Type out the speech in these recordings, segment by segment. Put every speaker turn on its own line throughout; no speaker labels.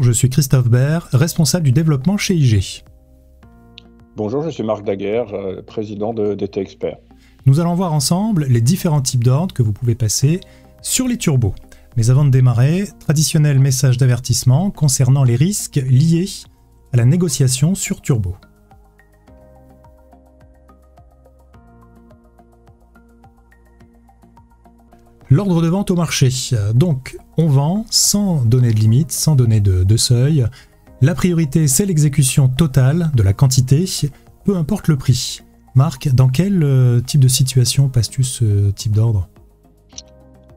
je suis Christophe Baird, responsable du développement chez IG.
Bonjour, je suis Marc Daguerre, président de DT Expert.
Nous allons voir ensemble les différents types d'ordres que vous pouvez passer sur les turbos. Mais avant de démarrer, traditionnel message d'avertissement concernant les risques liés à la négociation sur turbo. L'ordre de vente au marché. Donc, on vend sans donner de limite, sans donner de seuil. La priorité, c'est l'exécution totale de la quantité, peu importe le prix. Marc, dans quel type de situation passes-tu ce type d'ordre ?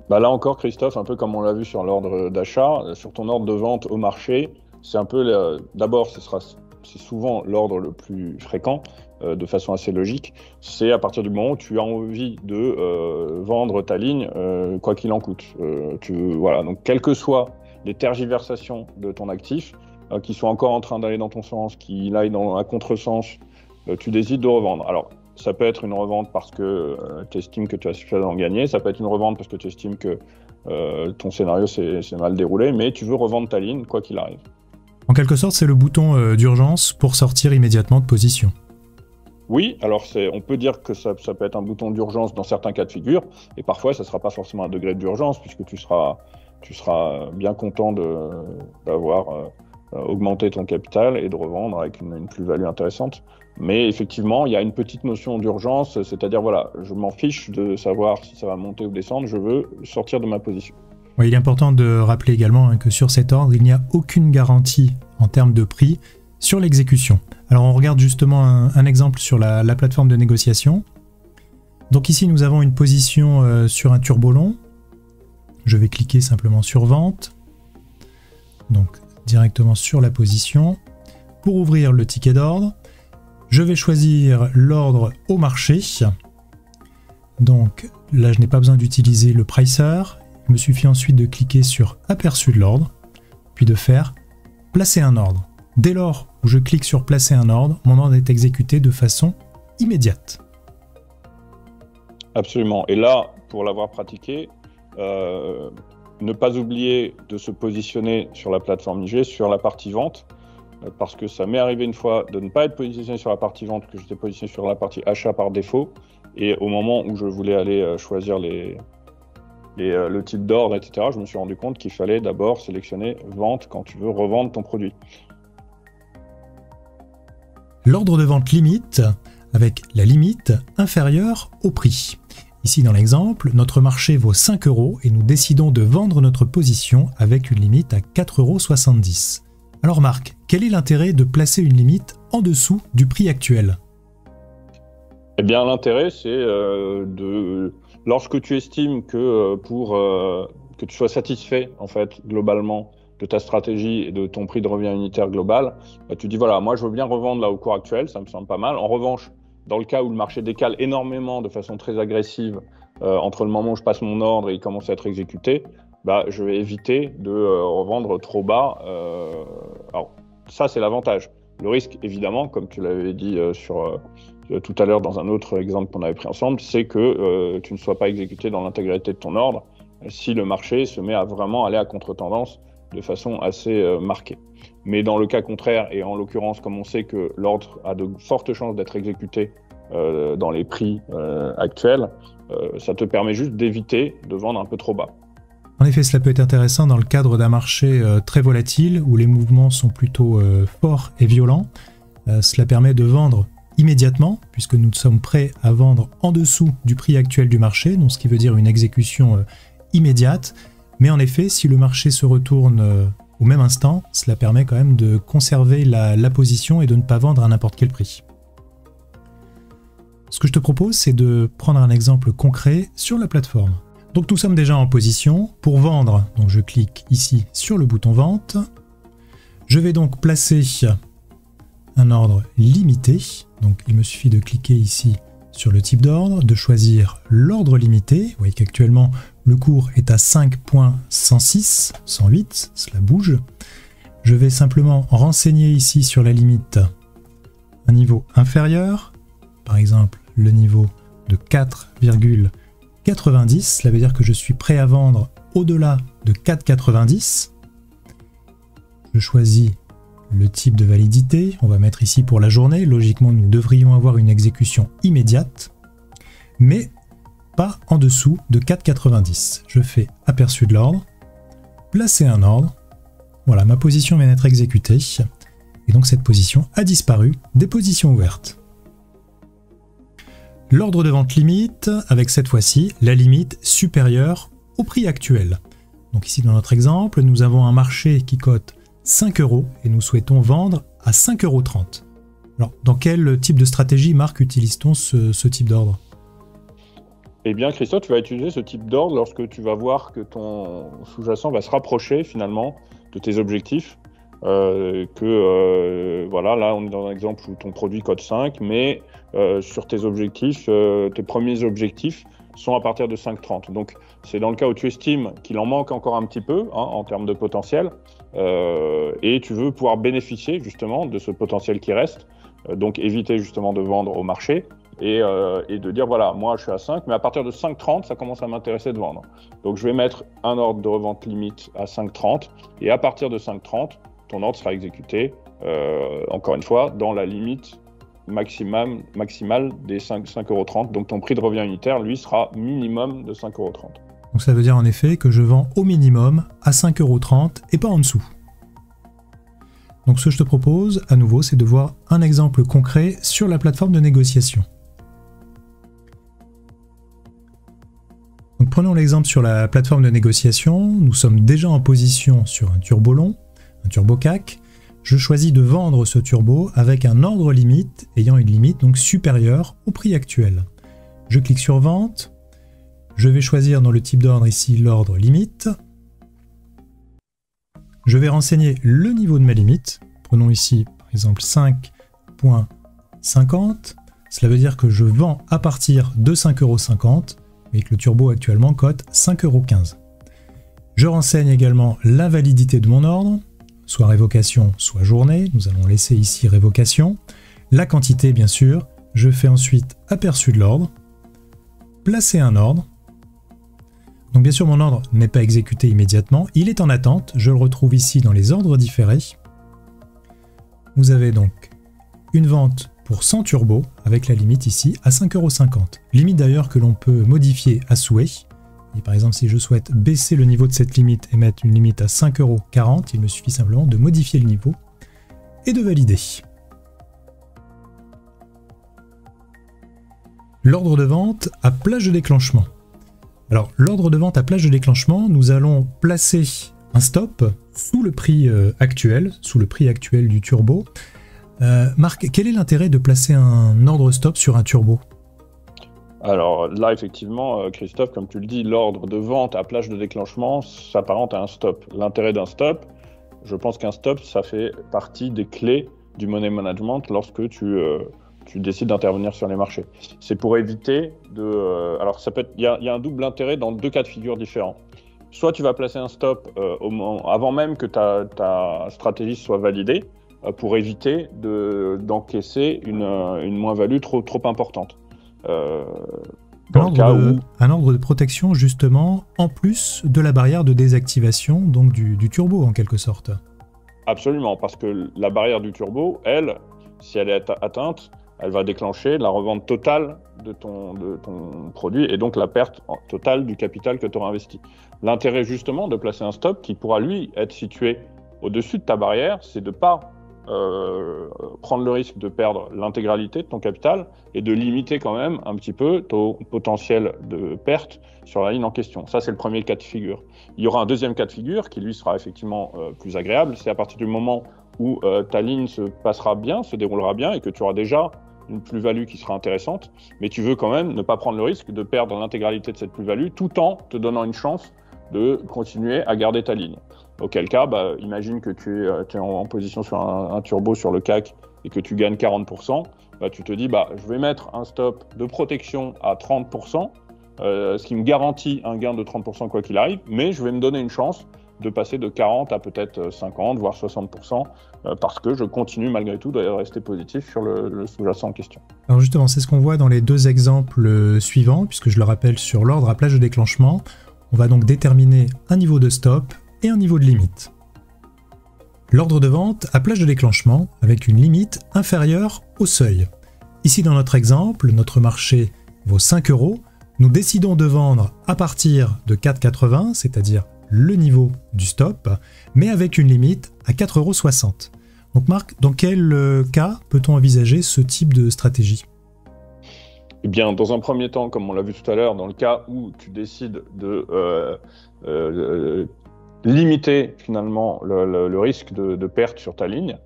Là encore, Christophe, un peu comme on l'a vu sur l'ordre d'achat, sur ton ordre de vente au marché, c'est un peu, d'abord, c'est souvent l'ordre le plus fréquent, de façon assez logique. C'est à partir du moment où tu as envie de vendre ta ligne, quoi qu'il en coûte. Voilà. Donc, quelles que soient les tergiversations de ton actif, qui soient encore en train d'aller dans ton sens, qu'il aille dans un contresens, tu décides de revendre. Alors, ça peut être une revente parce que tu estimes que tu as suffisamment gagné, ça peut être une revente parce que tu estimes que ton scénario s'est mal déroulé, mais tu veux revendre ta ligne, quoi qu'il arrive.
En quelque sorte, c'est le bouton d'urgence pour sortir immédiatement de position.
Oui, alors on peut dire que ça peut être un bouton d'urgence dans certains cas de figure, et parfois ça ne sera pas forcément un degré d'urgence, puisque tu seras bien content d'avoir augmenté ton capital et de revendre avec une plus-value intéressante. Mais effectivement, il y a une petite notion d'urgence, c'est-à-dire, voilà, je m'en fiche de savoir si ça va monter ou descendre, je veux sortir de ma position.
Oui, il est important de rappeler également que sur cet ordre, il n'y a aucune garantie en termes de prix sur l'exécution. Alors on regarde justement un exemple sur la plateforme de négociation. Donc ici nous avons une position sur un turbo long. Je vais cliquer simplement sur vente. Donc directement sur la position. Pour ouvrir le ticket d'ordre, je vais choisir l'ordre au marché. Donc là je n'ai pas besoin d'utiliser le pricer. Il me suffit ensuite de cliquer sur aperçu de l'ordre, puis de faire placer un ordre. Dès lors où je clique sur placer un ordre, mon ordre est exécuté de façon immédiate.
Absolument. Et là, pour l'avoir pratiqué, ne pas oublier de se positionner sur la plateforme IG, sur la partie vente, parce que ça m'est arrivé une fois de ne pas être positionné sur la partie vente, que j'étais positionné sur la partie achat par défaut, et au moment où je voulais aller choisir le type d'ordre, etc., je me suis rendu compte qu'il fallait d'abord sélectionner vente quand tu veux revendre ton produit.
L'ordre de vente limite avec la limite inférieure au prix. Ici dans l'exemple, notre marché vaut 5 € et nous décidons de vendre notre position avec une limite à 4,70 €. Alors Marc, quel est l'intérêt de placer une limite en dessous du prix actuel ?
Eh bien l'intérêt c'est lorsque tu estimes que que tu sois satisfait en fait globalement de ta stratégie et de ton prix de revient unitaire global, tu dis voilà, moi je veux bien revendre là au cours actuel, ça me semble pas mal. En revanche, dans le cas où le marché décale énormément de façon très agressive entre le moment où je passe mon ordre et il commence à être exécuté, je vais éviter de revendre trop bas. Alors ça c'est l'avantage. Le risque évidemment, comme tu l'avais dit tout à l'heure dans un autre exemple qu'on avait pris ensemble, c'est que tu ne sois pas exécuté dans l'intégralité de ton ordre si le marché se met à vraiment aller à contre-tendance de façon assez marquée. Mais dans le cas contraire, et en l'occurrence, comme on sait que l'ordre a de fortes chances d'être exécuté dans les prix actuels, ça te permet juste d'éviter de vendre un peu trop bas.
En effet, cela peut être intéressant dans le cadre d'un marché très volatile, où les mouvements sont plutôt forts et violents. Cela permet de vendre immédiatement, puisque nous sommes prêts à vendre en dessous du prix actuel du marché, donc ce qui veut dire une exécution immédiate. Mais en effet, si le marché se retourne au même instant, cela permet quand même de conserver la position et de ne pas vendre à n'importe quel prix. Ce que je te propose, c'est de prendre un exemple concret sur la plateforme. Donc nous sommes déjà en position. Pour vendre, donc je clique ici sur le bouton vente. Je vais donc placer un ordre limité. Donc il me suffit de cliquer ici sur le type d'ordre, de choisir l'ordre limité. Vous voyez qu'actuellement le cours est à 5.106, 108, cela bouge. Je vais simplement renseigner ici sur la limite un niveau inférieur, par exemple le niveau de 4,90. Cela veut dire que je suis prêt à vendre au-delà de 4,90. Je choisis le type de validité. On va mettre ici pour la journée. Logiquement, nous devrions avoir une exécution immédiate, mais pas en dessous de 4,90. Je fais aperçu de l'ordre, placer un ordre. Voilà, ma position vient d'être exécutée. Et donc cette position a disparu des positions ouvertes. L'ordre de vente limite, avec cette fois-ci la limite supérieure au prix actuel. Donc ici dans notre exemple, nous avons un marché qui cote 5 € et nous souhaitons vendre à 5,30 €. Alors dans quel type de stratégie, Marc, utilise-t-on ce type d'ordre?
Eh bien Christophe, tu vas utiliser ce type d'ordre lorsque tu vas voir que ton sous-jacent va se rapprocher finalement de tes objectifs. Voilà, là on est dans un exemple où ton produit cote 5, mais sur tes objectifs, tes premiers objectifs sont à partir de 5,30. Donc c'est dans le cas où tu estimes qu'il en manque encore un petit peu en termes de potentiel, et tu veux pouvoir bénéficier justement de ce potentiel qui reste, donc éviter justement de vendre au marché et de dire voilà, moi je suis à 5, mais à partir de 5,30 ça commence à m'intéresser de vendre. Donc je vais mettre un ordre de revente limite à 5,30 et à partir de 5,30 ton ordre sera exécuté, encore une fois, dans la limite maximale des 5,30 €. Donc ton prix de revient unitaire, lui, sera minimum de 5,30 €.
Donc ça veut dire en effet que je vends au minimum à 5,30 € et pas en dessous. Donc ce que je te propose, à nouveau, c'est de voir un exemple concret sur la plateforme de négociation. Donc prenons l'exemple sur la plateforme de négociation. Nous sommes déjà en position sur un turbo long, un turbo CAC. Je choisis de vendre ce turbo avec un ordre limite ayant une limite donc supérieure au prix actuel. Je clique sur vente. Je vais choisir dans le type d'ordre ici l'ordre limite. Je vais renseigner le niveau de ma limite. Prenons ici par exemple 5,50. Cela veut dire que je vends à partir de 5,50 € et que le turbo actuellement cote 5,15 €. Je renseigne également la validité de mon ordre, soit révocation, soit journée. Nous allons laisser ici révocation. La quantité, bien sûr. Je fais ensuite aperçu de l'ordre, placer un ordre. Donc bien sûr, mon ordre n'est pas exécuté immédiatement. Il est en attente. Je le retrouve ici dans les ordres différés. Vous avez donc une vente pour 100 turbos avec la limite ici à 5,50 €. Limite d'ailleurs que l'on peut modifier à souhait. Et par exemple, si je souhaite baisser le niveau de cette limite et mettre une limite à 5,40 €, il me suffit simplement de modifier le niveau et de valider. L'ordre de vente à plage de déclenchement. Alors, l'ordre de vente à plage de déclenchement, nous allons placer un stop sous le prix actuel du turbo. Marc, quel est l'intérêt de placer un ordre stop sur un turbo ?
Alors là, effectivement, Christophe, comme tu le dis, l'ordre de vente à plage de déclenchement s'apparente à un stop. L'intérêt d'un stop, je pense qu'un stop, ça fait partie des clés du money management lorsque tu décides d'intervenir sur les marchés. C'est pour éviter de... alors, il y a un double intérêt dans deux cas de figure différents. Soit tu vas placer un stop avant même que ta stratégie soit validée, pour éviter d'encaisser une moins-value trop importante.
Un ordre de protection justement en plus de la barrière de désactivation donc du turbo en quelque sorte.
Absolument, parce que la barrière du turbo, elle, si elle est atteinte, elle va déclencher la revente totale de ton produit et donc la perte totale du capital que tu auras investi. L'intérêt justement de placer un stop qui pourra lui être situé au-dessus de ta barrière, c'est de ne pas prendre le risque de perdre l'intégralité de ton capital et de limiter quand même un petit peu ton potentiel de perte sur la ligne en question. Ça, c'est le premier cas de figure. Il y aura un deuxième cas de figure qui, lui, sera effectivement plus agréable. C'est à partir du moment où ta ligne se passera bien, se déroulera bien et que tu auras déjà une plus-value qui sera intéressante, mais tu veux quand même ne pas prendre le risque de perdre l'intégralité de cette plus-value tout en te donnant une chance de continuer à garder ta ligne. Auquel cas, imagine que tu es en position sur un turbo sur le CAC et que tu gagnes 40%, tu te dis je vais mettre un stop de protection à 30%, ce qui me garantit un gain de 30% quoi qu'il arrive, mais je vais me donner une chance de passer de 40 à peut-être 50, voire 60%, parce que je continue malgré tout de rester positif sur le sous-jacent en question.
Alors justement, c'est ce qu'on voit dans les deux exemples suivants, puisque je le rappelle sur l'ordre à plage de déclenchement, on va donc déterminer un niveau de stop et un niveau de limite. L'ordre de vente à plage de déclenchement avec une limite inférieure au seuil. Ici dans notre exemple, notre marché vaut 5 €. Nous décidons de vendre à partir de 4,80 €, c'est-à-dire le niveau du stop, mais avec une limite à 4,60 €. Donc Marc, dans quel cas peut-on envisager ce type de stratégie ?
Eh bien, dans un premier temps, comme on l'a vu tout à l'heure, dans le cas où tu décides de limiter finalement le risque de perte sur ta ligne,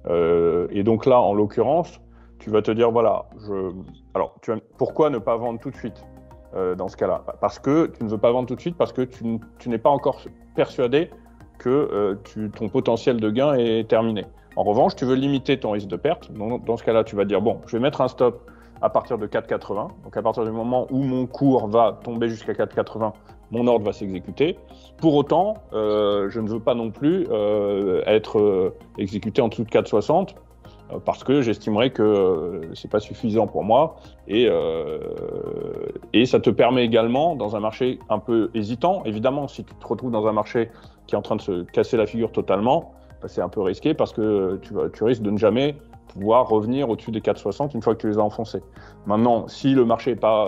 et donc là, en l'occurrence, tu vas te dire, voilà, pourquoi ne pas vendre tout de suite dans ce cas-là? Parce que tu ne veux pas vendre tout de suite, parce que tu n'es pas encore persuadé que ton potentiel de gain est terminé. En revanche, tu veux limiter ton risque de perte. Dans ce cas-là, tu vas dire, bon, je vais mettre un stop à partir de 4,80. Donc à partir du moment où mon cours va tomber jusqu'à 4,80, mon ordre va s'exécuter. Pour autant, je ne veux pas non plus être exécuté en dessous de 4,60 parce que j'estimerais que c'est pas suffisant pour moi. Et ça te permet également, dans un marché un peu hésitant, évidemment, si tu te retrouves dans un marché qui est en train de se casser la figure totalement, c'est un peu risqué parce que tu risques de ne jamais pouvoir revenir au-dessus des 4,60 une fois que tu les as enfoncés. Maintenant, si le marché n'est pas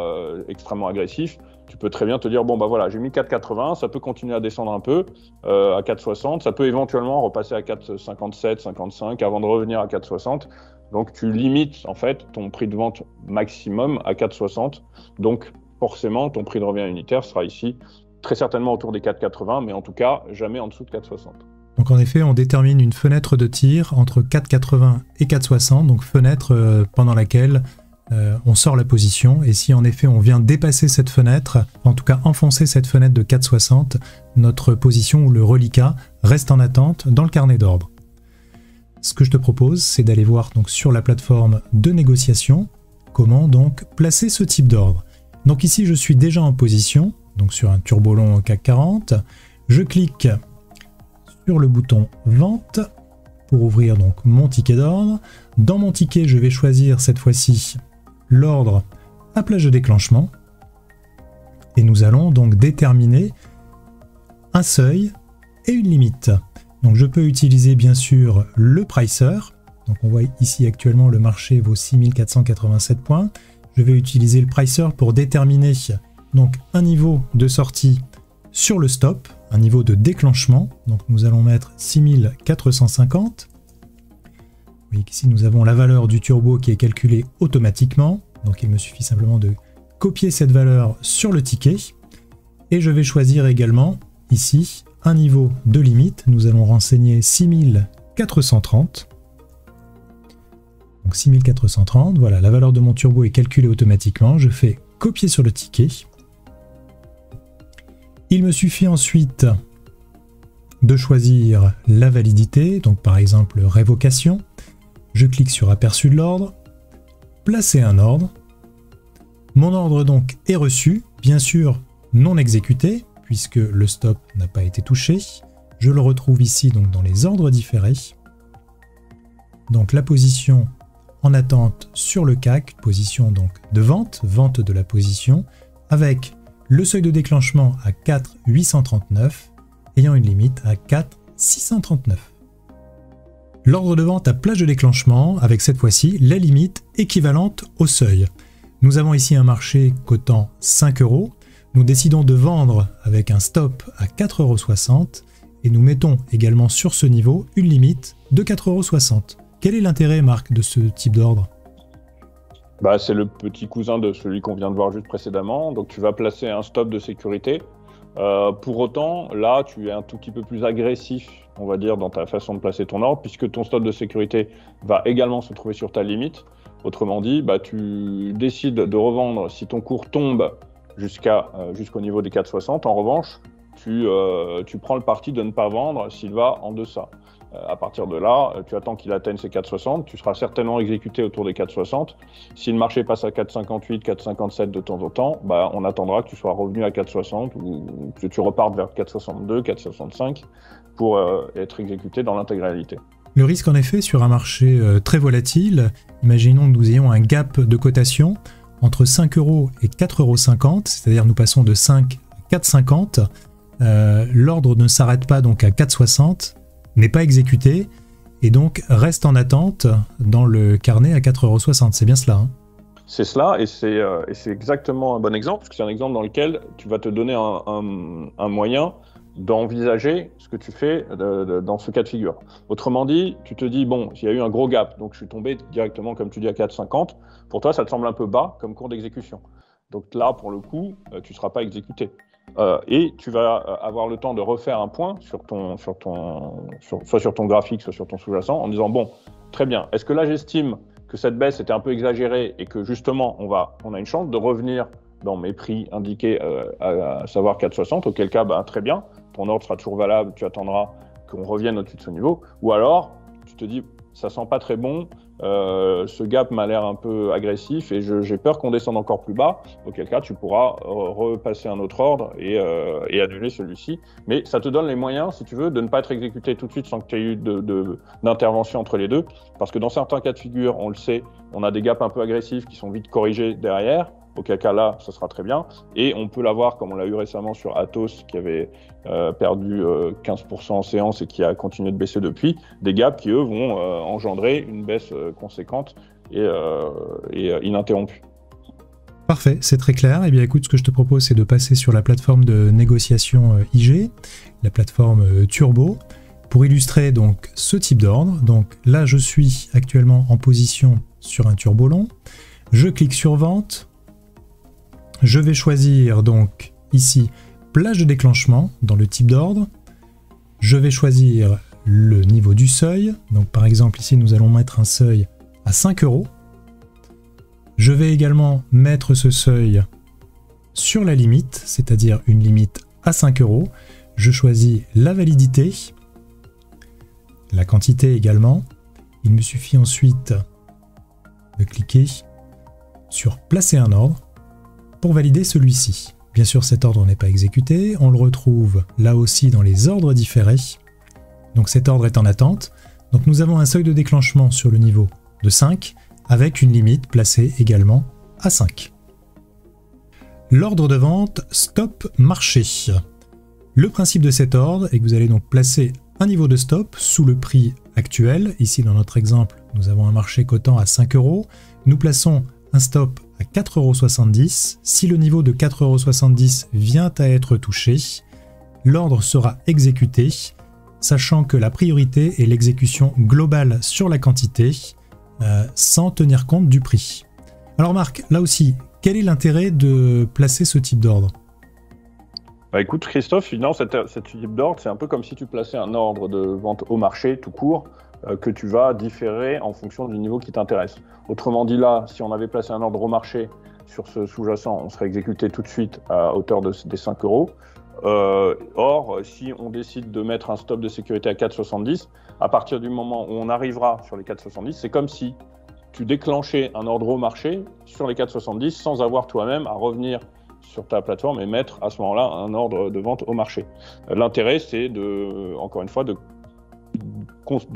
extrêmement agressif, tu peux très bien te dire, bon bah voilà, j'ai mis 4,80, ça peut continuer à descendre un peu à 4,60, ça peut éventuellement repasser à 4,57, 55 avant de revenir à 4,60. Donc tu limites en fait ton prix de vente maximum à 4,60. Donc forcément, ton prix de revient unitaire sera ici très certainement autour des 4,80, mais en tout cas jamais en dessous de 4,60.
Donc en effet, on détermine une fenêtre de tir entre 4,80 et 4,60, donc fenêtre pendant laquelle on sort la position. Et si en effet on vient dépasser cette fenêtre, en tout cas enfoncer cette fenêtre de 4,60, notre position ou le reliquat reste en attente dans le carnet d'ordre. Ce que je te propose, c'est d'aller voir donc sur la plateforme de négociation comment donc placer ce type d'ordre. Donc ici, je suis déjà en position, donc sur un turbolon CAC 40. Je clique sur le bouton vente pour ouvrir donc mon ticket d'ordre. Dans mon ticket, je vais choisir cette fois-ci l'ordre à plage de déclenchement et nous allons donc déterminer un seuil et une limite. Donc je peux utiliser bien sûr le pricer. Donc on voit ici actuellement le marché vaut 6487 points. Je vais utiliser le pricer pour déterminer donc un niveau de sortie sur le stop, un niveau de déclenchement. Donc nous allons mettre 6450. Vous voyez qu'ici nous avons la valeur du turbo qui est calculée automatiquement. Donc il me suffit simplement de copier cette valeur sur le ticket. Et je vais choisir également ici un niveau de limite. Nous allons renseigner 6430. Donc 6430, voilà, la valeur de mon turbo est calculée automatiquement. Je fais copier sur le ticket. Il me suffit ensuite de choisir la validité, donc par exemple révocation. Je clique sur aperçu de l'ordre, placer un ordre. Mon ordre donc est reçu, bien sûr non exécuté, puisque le stop n'a pas été touché. Je le retrouve ici donc dans les ordres différés. Donc la position en attente sur le CAC, position donc de vente, vente de la position, avec le seuil de déclenchement à 4,839, ayant une limite à 4,639. L'ordre de vente à plage de déclenchement, avec cette fois-ci la limite équivalente au seuil. Nous avons ici un marché cotant 5 €. Nous décidons de vendre avec un stop à 4,60 € et nous mettons également sur ce niveau une limite de 4,60 €. Quel est l'intérêt, Marc, de ce type d'ordre ?
C'est le petit cousin de celui qu'on vient de voir juste précédemment. Donc tu vas placer un stop de sécurité. Pour autant, là, tu es un tout petit peu plus agressif, on va dire, dans ta façon de placer ton ordre, puisque ton stop de sécurité va également se trouver sur ta limite. Autrement dit, tu décides de revendre si ton cours tombe jusqu'au niveau des 4,60. En revanche, tu prends le parti de ne pas vendre s'il va en deçà. À partir de là, tu attends qu'il atteigne ses 4,60, tu seras certainement exécuté autour des 4,60. Si le marché passe à 4,58, 4,57 de temps en temps, on attendra que tu sois revenu à 4,60 ou que tu repartes vers 4,62, 4,65 pour être exécuté dans l'intégralité.
Le risque en effet sur un marché très volatile, imaginons que nous ayons un gap de cotation entre 5 € et 4,50 €, c'est-à-dire nous passons de 5 à 4,50, l'ordre ne s'arrête pas donc à 4,60, n'est pas exécuté et donc reste en attente dans le carnet à 4,60 €. C'est bien cela, hein?
C'est cela, et c'est exactement un bon exemple, parce que c'est un exemple dans lequel tu vas te donner un moyen d'envisager ce que tu fais dans ce cas de figure. Autrement dit, tu te dis, bon, il y a eu un gros gap, donc je suis tombé directement, comme tu dis, à 4,50. Pour toi, ça te semble un peu bas comme cours d'exécution. Donc là, pour le coup, tu ne seras pas exécuté. Et tu vas avoir le temps de refaire un point soit sur ton graphique, soit sur ton sous-jacent, en disant, bon, très bien, est-ce que là, j'estime que cette baisse était un peu exagérée et que justement, on a une chance de revenir dans mes prix indiqués, à savoir 4,60, auquel cas, très bien, ton ordre sera toujours valable, tu attendras qu'on revienne au-dessus de ce niveau. Ou alors, tu te dis, ça sent pas très bon, ce gap m'a l'air un peu agressif et j'ai peur qu'on descende encore plus bas, auquel cas tu pourras repasser un autre ordre et annuler celui-ci. Mais ça te donne les moyens, si tu veux, de ne pas être exécuté tout de suite sans que tu aies eu d'intervention entre les deux. Parce que dans certains cas de figure, on le sait, on a des gaps un peu agressifs qui sont vite corrigés derrière. Auquel cas là, ça sera très bien. Et on peut l'avoir, comme on l'a eu récemment sur Atos, qui avait perdu 15% en séance et qui a continué de baisser depuis, des gaps qui, eux, vont engendrer une baisse conséquente et ininterrompue.
Parfait, c'est très clair. Eh bien écoute, ce que je te propose, c'est de passer sur la plateforme de négociation IG, la plateforme Turbo, pour illustrer donc ce type d'ordre. Donc là, je suis actuellement en position sur un turbo long. Je clique sur vente. Je vais choisir donc ici plage de déclenchement dans le type d'ordre. Je vais choisir le niveau du seuil. Donc par exemple ici nous allons mettre un seuil à 5 €. Je vais également mettre ce seuil sur la limite, c'est-à-dire une limite à 5 €. Je choisis la validité, la quantité également. Il me suffit ensuite de cliquer sur placer un ordre pour valider celui-ci. Bien sûr, cet ordre n'est pas exécuté, on le retrouve là aussi dans les ordres différés. Donc cet ordre est en attente. Donc nous avons un seuil de déclenchement sur le niveau de 5, avec une limite placée également à 5. L'ordre de vente stop marché. Le principe de cet ordre est que vous allez donc placer un niveau de stop sous le prix actuel. Ici dans notre exemple, nous avons un marché cotant à 5 €. Nous plaçons un stop à 4,70 €. Si le niveau de 4,70 € vient à être touché, l'ordre sera exécuté, sachant que la priorité est l'exécution globale sur la quantité, sans tenir compte du prix. Alors Marc, là aussi, quel est l'intérêt de placer ce type d'ordre ?
Écoute Christophe, finalement, cet type d'ordre, c'est un peu comme si tu plaçais un ordre de vente au marché tout court, que tu vas différer en fonction du niveau qui t'intéresse. Autrement dit là, si on avait placé un ordre au marché sur ce sous-jacent, on serait exécuté tout de suite à hauteur des 5 €. Or, si on décide de mettre un stop de sécurité à 4,70, à partir du moment où on arrivera sur les 4,70, c'est comme si tu déclenchais un ordre au marché sur les 4,70 sans avoir toi-même à revenir sur ta plateforme et mettre à ce moment-là un ordre de vente au marché. L'intérêt, c'est encore une fois, de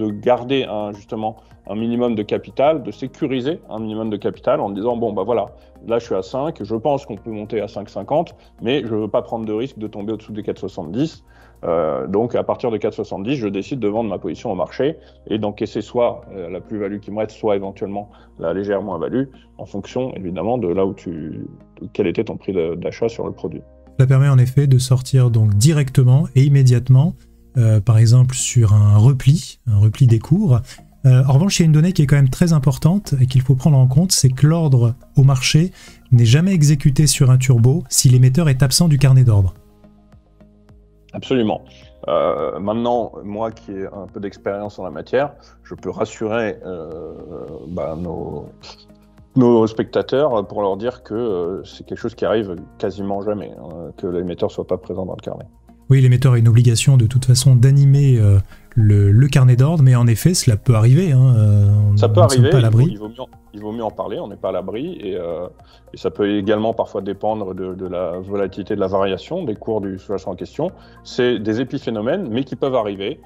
garder justement un minimum de capital, de sécuriser un minimum de capital en disant bon voilà, là je suis à 5, je pense qu'on peut monter à 5,50, mais je ne veux pas prendre de risque de tomber au-dessous des 4,70. Donc à partir de 4,70, je décide de vendre ma position au marché et d'encaisser soit la plus-value qui me reste, soit éventuellement la légère moins-value, en fonction évidemment de là où quel était ton prix d'achat sur le produit.
Ça permet en effet de sortir donc directement et immédiatement, par exemple sur un repli des cours. En revanche, il y a une donnée qui est quand même très importante et qu'il faut prendre en compte, c'est que l'ordre au marché n'est jamais exécuté sur un turbo si l'émetteur est absent du carnet d'ordre.
Absolument. Maintenant, moi qui ai un peu d'expérience en la matière, je peux rassurer nos spectateurs pour leur dire que c'est quelque chose qui arrive quasiment jamais, que l'émetteur ne soit pas présent dans le carnet.
Oui, l'émetteur a une obligation de toute façon d'animer le carnet d'ordre, mais en effet, cela peut arriver.
Ça peut arriver,
pas à l'abri.
Il vaut mieux en parler, on n'est pas à l'abri, et ça peut également parfois dépendre de la volatilité, de la variation des cours du sous-jacent en question. C'est des épiphénomènes, mais qui peuvent arriver,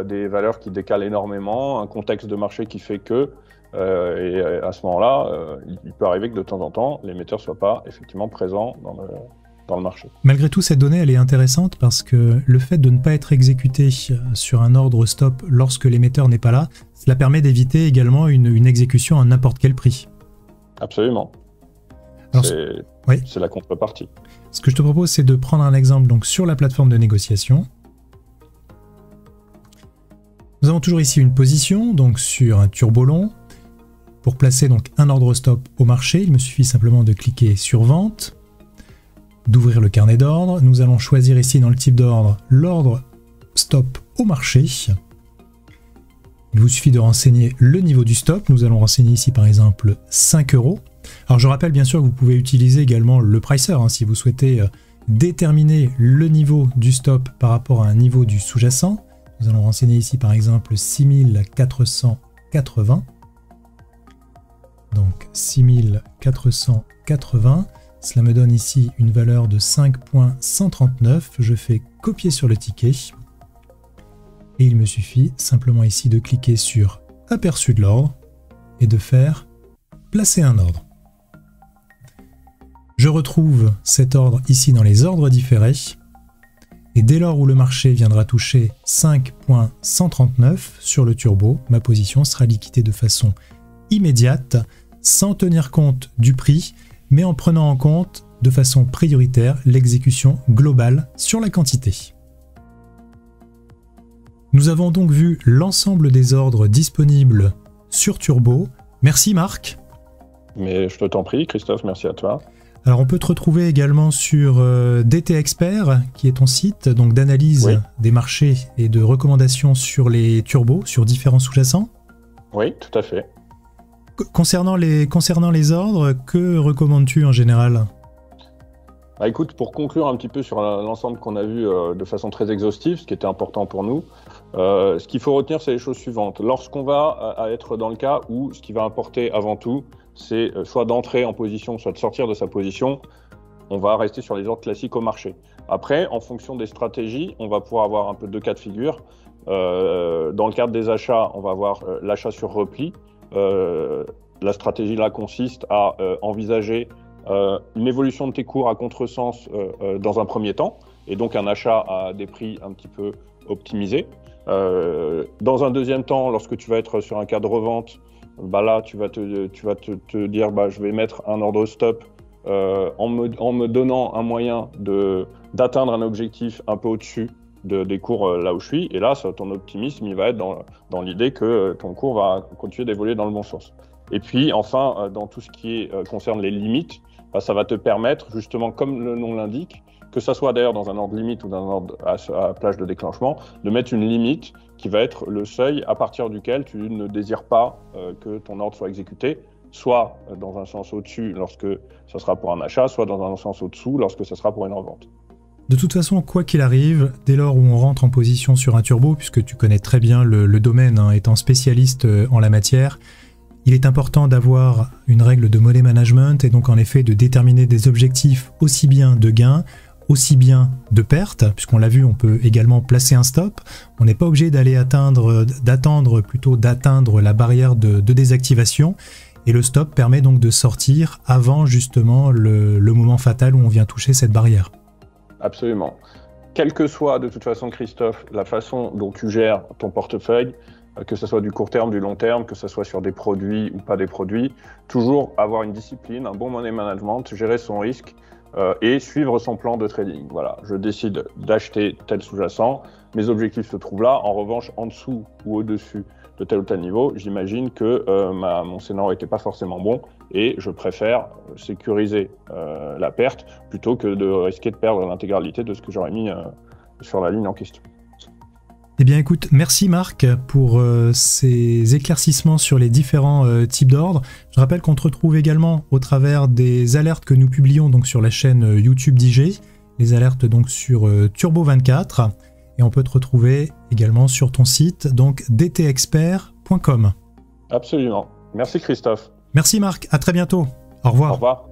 des valeurs qui décalent énormément, un contexte de marché qui fait que, et à ce moment-là, il peut arriver que de temps en temps, l'émetteur ne soit pas effectivement présent dans le marché.
Malgré tout, cette donnée, elle est intéressante parce que le fait de ne pas être exécuté sur un ordre stop lorsque l'émetteur n'est pas là, cela permet d'éviter également une exécution à n'importe quel prix.
Absolument. C'est la contrepartie. Ce
que je te propose, c'est de prendre un exemple donc, sur la plateforme de négociation. Nous avons toujours ici une position, donc sur un turbo long. Pour placer donc un ordre stop au marché, il me suffit simplement de cliquer sur vente, d'ouvrir le carnet d'ordre. Nous allons choisir ici dans le type d'ordre l'ordre stop au marché. Il vous suffit de renseigner le niveau du stop. Nous allons renseigner ici par exemple 5 €. Alors je rappelle bien sûr que vous pouvez utiliser également le pricer si vous souhaitez déterminer le niveau du stop par rapport à un niveau du sous-jacent. Nous allons renseigner ici par exemple 6480. Donc 6480. Cela me donne ici une valeur de 5.139. Je fais copier sur le ticket. Et il me suffit simplement ici de cliquer sur aperçu de l'ordre et de faire placer un ordre. Je retrouve cet ordre ici dans les ordres différés. Et dès lors où le marché viendra toucher 5.139 sur le turbo, ma position sera liquidée de façon immédiate, sans tenir compte du prix, mais en prenant en compte de façon prioritaire l'exécution globale sur la quantité. Nous avons donc vu l'ensemble des ordres disponibles sur Turbo. Merci Marc.
Mais je t'en prie Christophe, merci à toi.
Alors on peut te retrouver également sur DT Expert, qui est ton site donc d'analyse des marchés et de recommandations sur les turbos, sur différents sous-jacents.
Oui, tout à fait.
Concernant les ordres, que recommandes-tu en général ?
Bah écoute, pour conclure un petit peu sur l'ensemble qu'on a vu de façon très exhaustive, ce qui était important pour nous, ce qu'il faut retenir, c'est les choses suivantes. Lorsqu'on va être dans le cas où ce qui va importer avant tout, c'est soit d'entrer en position, soit de sortir de sa position, on va rester sur les ordres classiques au marché. Après, en fonction des stratégies, on va pouvoir avoir un peu deux cas de figure. Dans le cadre des achats, on va avoir l'achat sur repli. La stratégie là consiste à envisager une évolution de tes cours à contresens dans un premier temps, et donc un achat à des prix un petit peu optimisés. Dans un deuxième temps, lorsque tu vas être sur un cas de revente, bah là tu vas te dire bah, je vais mettre un ordre stop en me donnant un moyen d'atteindre un objectif un peu au-dessus des cours là où je suis, et là ton optimisme il va être dans l'idée que ton cours va continuer d'évoluer dans le bon sens. Et puis enfin, dans tout ce qui concerne les limites, bah, ça va te permettre justement, comme le nom l'indique, que ça soit d'ailleurs dans un ordre limite ou dans un ordre à plage de déclenchement, de mettre une limite qui va être le seuil à partir duquel tu ne désires pas que ton ordre soit exécuté, soit dans un sens au-dessus lorsque ça sera pour un achat, soit dans un sens au-dessous lorsque ça sera pour une revente.
De toute façon, quoi qu'il arrive, dès lors où on rentre en position sur un turbo, puisque tu connais très bien le domaine, étant spécialiste en la matière, il est important d'avoir une règle de money management et donc en effet de déterminer des objectifs aussi bien de gains, aussi bien de pertes, puisqu'on l'a vu, on peut également placer un stop. On n'est pas obligé d'attendre la barrière de désactivation, et le stop permet donc de sortir avant justement le moment fatal où on vient toucher cette barrière.
Absolument. Quelle que soit de toute façon, Christophe, la façon dont tu gères ton portefeuille, que ce soit du court terme, du long terme, que ce soit sur des produits ou pas des produits, toujours avoir une discipline, un bon money management, gérer son risque et suivre son plan de trading. Voilà, je décide d'acheter tel sous-jacent, mes objectifs se trouvent là. En revanche, en dessous ou au-dessus de tel ou tel niveau, j'imagine que mon scénario n'était pas forcément bon et je préfère sécuriser la perte plutôt que de risquer de perdre l'intégralité de ce que j'aurais mis sur la ligne en question.
Eh bien écoute, merci Marc pour ces éclaircissements sur les différents types d'ordres. Je rappelle qu'on te retrouve également au travers des alertes que nous publions donc sur la chaîne YouTube d'IG, les alertes donc sur Turbo24, et on peut te retrouver également sur ton site donc dtexpert.com.
Absolument. Merci Christophe.
Merci Marc, à très bientôt. Au revoir.
Au revoir.